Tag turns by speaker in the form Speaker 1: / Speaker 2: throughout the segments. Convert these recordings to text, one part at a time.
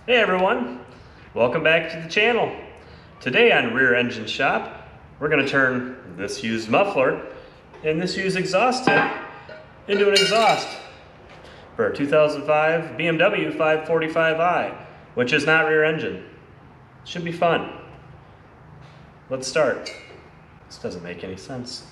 Speaker 1: Hey everyone, welcome back to the channel. Today on Rear Engine Shop, we're going to turn this used muffler and this used exhaust tip into an exhaust for a 2005 BMW 545i, which is not rear engine. Should be fun. Let's start. This doesn't make any sense.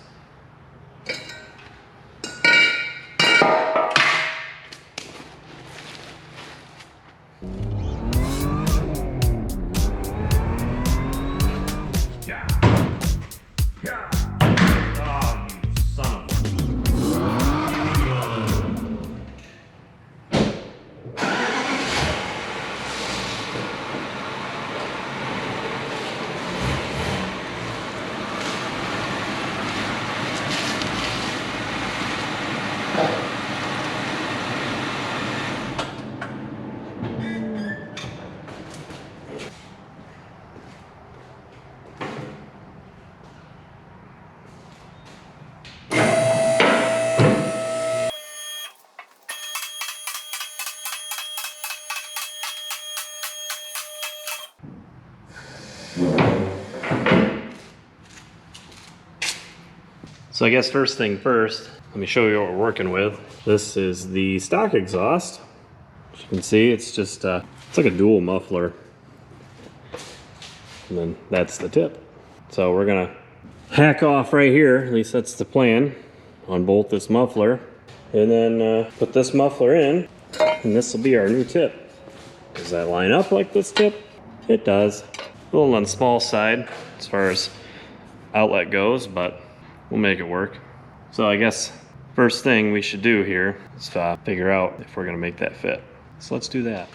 Speaker 1: So I guess first thing first, let me show you what we're working with. This is the stock exhaust. As you can see, it's just, it's like a dual muffler. And then that's the tip. So we're gonna hack off right here, at least that's the plan, on bolt this muffler. And then put this muffler in, and this will be our new tip. Does that line up like this tip? It does. A little on the small side as far as outlet goes, but we'll make it work. So I guess first thing we should do here is figure out if we're gonna make that fit. So let's do that.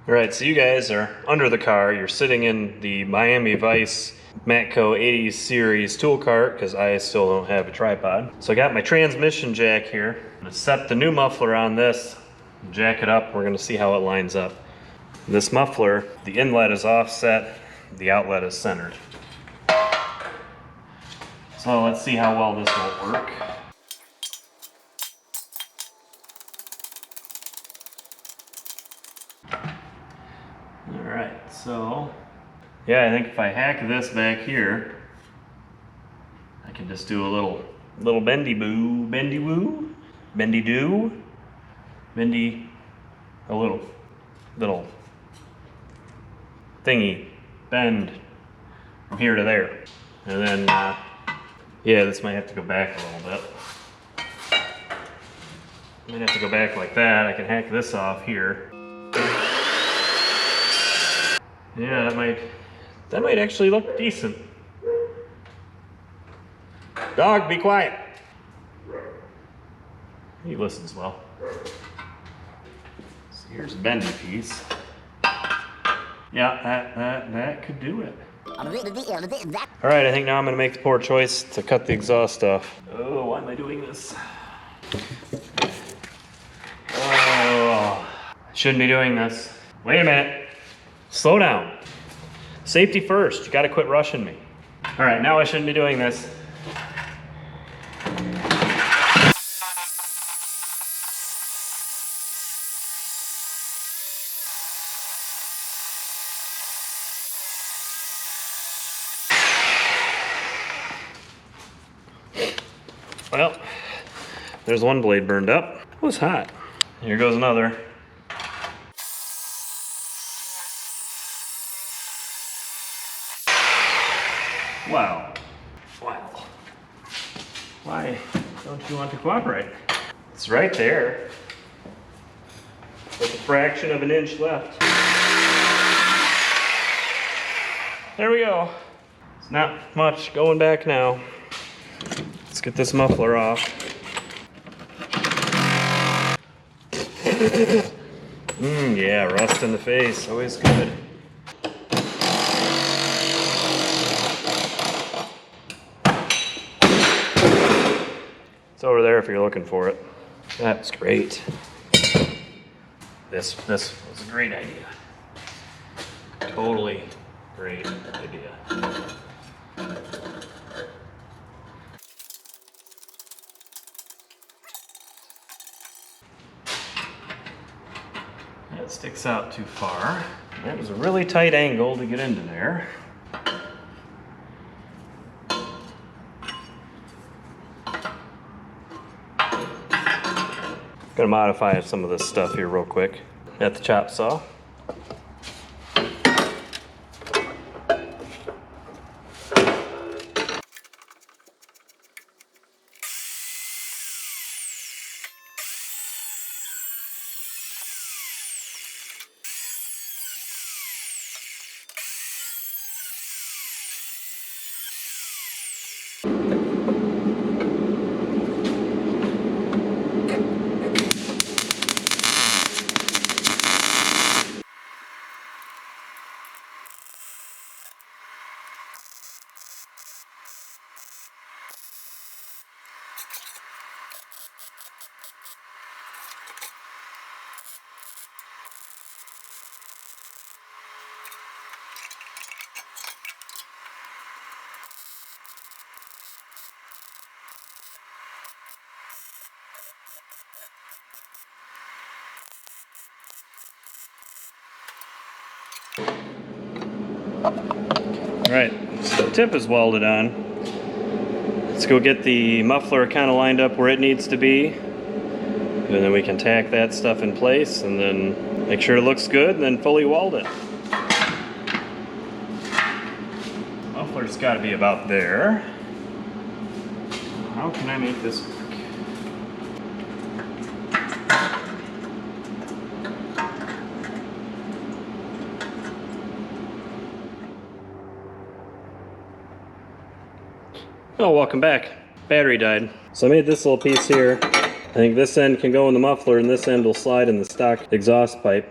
Speaker 1: All right, so you guys are under the car. You're sitting in the Miami Vice Matco 80s series tool cart because I still don't have a tripod. So I got my transmission jack here. I'm gonna set the new muffler on this, jack it up. We're gonna see how it lines up. This muffler, the inlet is offset, the outlet is centered. So let's see how well this will work. All right, so yeah, I think if I hack this back here, I can just do a little bendy boo, bendy woo, bendy do, bendy, a little thingy, bend from here to there, and then yeah, this might have to go back a little bit. Might have to go back like that. I can hack this off here. Yeah, that might actually look decent. Dog, be quiet. He listens well. So here's a bendy piece. Yeah, that could do it. All right, I think now I'm gonna make the poor choice to cut the exhaust off. Oh, why am I doing this? Oh, I shouldn't be doing this. Wait a minute, slow down. Safety first, you gotta quit rushing me. All right, now I shouldn't be doing this. Well, there's one blade burned up. It was hot. Here goes another. Wow. Wow. Why don't you want to cooperate? It's right there. With a fraction of an inch left. There we go. It's not much going back now. Let's get this muffler off. Yeah, rust in the face, always good. It's over there if you're looking for it. That's great. This was a great idea. Totally great idea. That sticks out too far. That was a really tight angle to get into there. Gonna modify some of this stuff here real quick at the chop saw. Alright, so the tip is welded on. Let's go get the muffler kind of lined up where it needs to be. And then we can tack that stuff in place and then make sure it looks good and then fully weld it. Muffler's got to be about there. How can I make this work? Oh, welcome back. Battery died. So I made this little piece here. I think this end can go in the muffler and this end will slide in the stock exhaust pipe.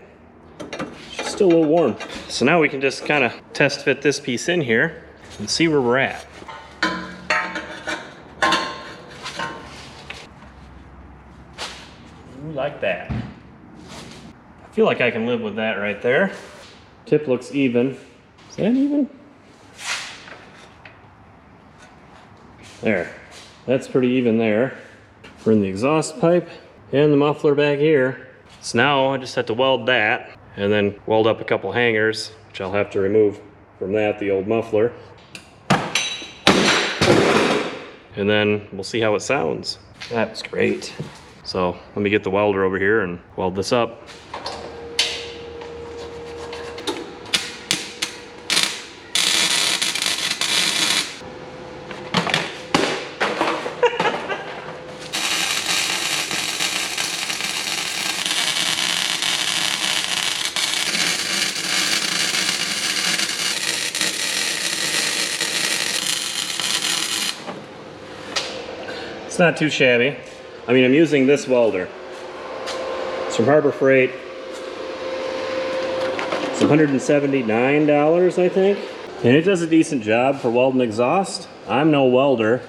Speaker 1: It's still a little warm. So now we can just kind of test fit this piece in here and see where we're at. Ooh, like that. I feel like I can live with that right there. Tip looks even. Is that even? There, that's pretty even there. We're in the exhaust pipe and the muffler back here. So now I just have to weld that and then weld up a couple hangers, which I'll have to remove from that, the old muffler. And then we'll see how it sounds. That's great. So let me get the welder over here and weld this up. It's not too shabby. I mean, I'm using this welder. It's from Harbor Freight. It's $179, I think. And it does a decent job for welding exhaust. I'm no welder,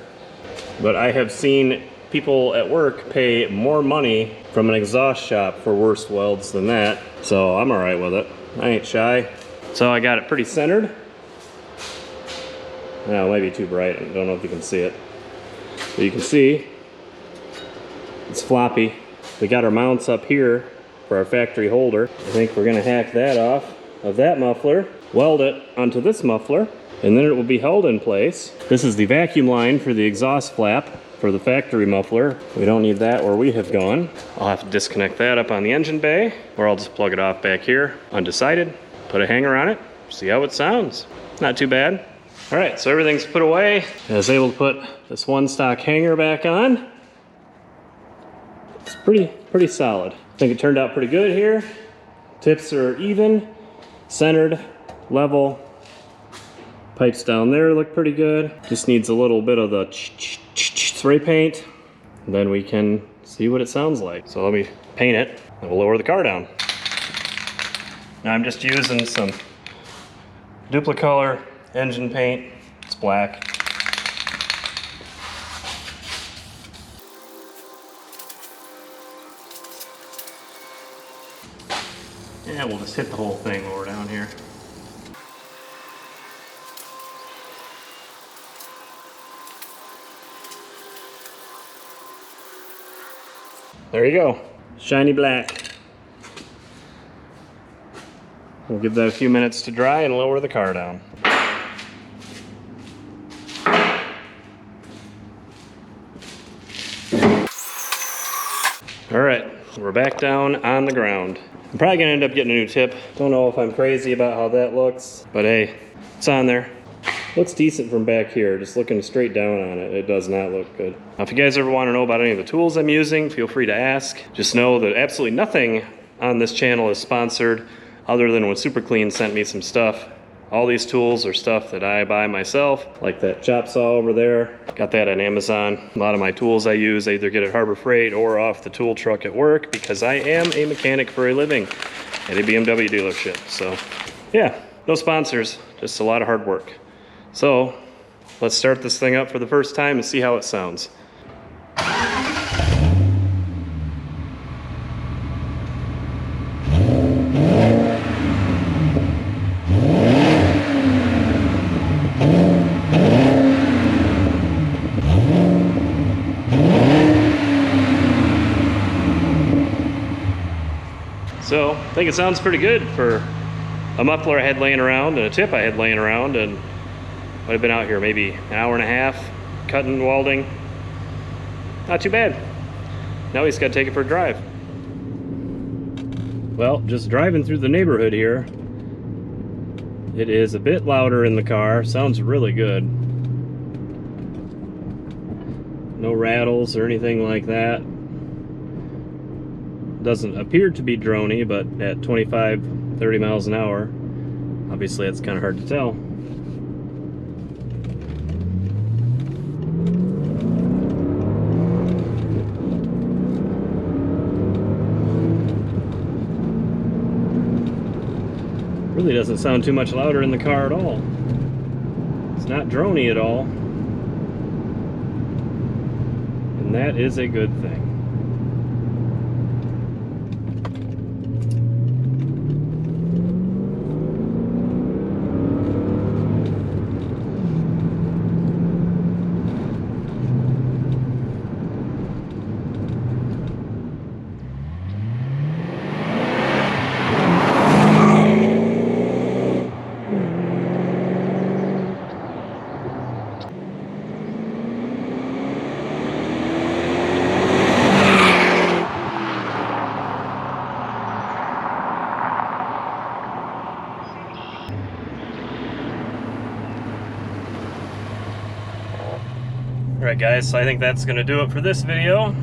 Speaker 1: but I have seen people at work pay more money from an exhaust shop for worse welds than that. So I'm all right with it. I ain't shy. So I got it pretty centered. Now, it might be too bright. I don't know if you can see it. But you can see it's floppy. We got our mounts up here for our factory holder. I think we're gonna hack that off of that muffler, weld it onto this muffler, and then it will be held in place. This is the vacuum line for the exhaust flap for the factory muffler. We don't need that where we have gone. I'll have to disconnect that up on the engine bay, or I'll just plug it off back here, undecided, put a hanger on it, see how it sounds. Not too bad. All right, so everything's put away. I was able to put this one stock hanger back on. It's pretty solid. I think it turned out pretty good here. Tips are even, centered, level. Pipes down there look pretty good. Just needs a little bit of the spray paint. And then we can see what it sounds like. So let me paint it and we'll lower the car down. Now I'm just using some Duplicolor engine paint. It's black. Yeah, we'll just hit the whole thing while we're down here. There you go. Shiny black. We'll give that a few minutes to dry and lower the car down. Alright, we're back down on the ground. I'm probably gonna end up getting a new tip. Don't know if I'm crazy about how that looks, but hey, it's on there. Looks decent from back here, just looking straight down on it, it does not look good. Now, if you guys ever want to know about any of the tools I'm using, feel free to ask. Just know that absolutely nothing on this channel is sponsored other than when Super Clean sent me some stuff. All these tools are stuff that I buy myself, like that chop saw over there. Got that on Amazon. A lot of my tools I use, I either get at Harbor Freight or off the tool truck at work because I am a mechanic for a living at a BMW dealership. So yeah, no sponsors, just a lot of hard work. So let's start this thing up for the first time and see how it sounds. So I think it sounds pretty good for a muffler I had laying around and a tip I had laying around, and might have been out here maybe an hour and a half cutting, welding. Not too bad. Now we just gotta take it for a drive. Well, just driving through the neighborhood here, it is a bit louder in the car. Sounds really good. No rattles or anything like that. Doesn't appear to be droney, but at 25, 30 miles an hour, obviously it's kind of hard to tell. Really doesn't sound too much louder in the car at all. It's not droney at all. And that is a good thing. Alright guys, so I think that's going to do it for this video.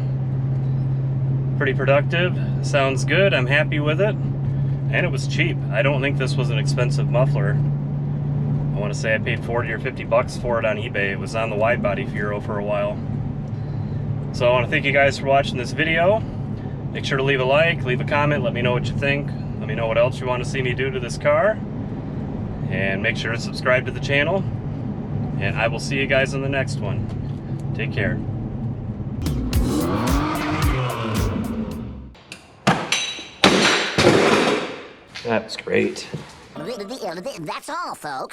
Speaker 1: Pretty productive, sounds good, I'm happy with it. And it was cheap. I don't think this was an expensive muffler. I want to say I paid 40 or 50 bucks for it on eBay. It was on the wide body Fiero for a while. So I want to thank you guys for watching this video. Make sure to leave a like, leave a comment, let me know what you think. Let me know what else you want to see me do to this car. And make sure to subscribe to the channel. And I will see you guys in the next one. Take care. That's great.
Speaker 2: That's all, folks.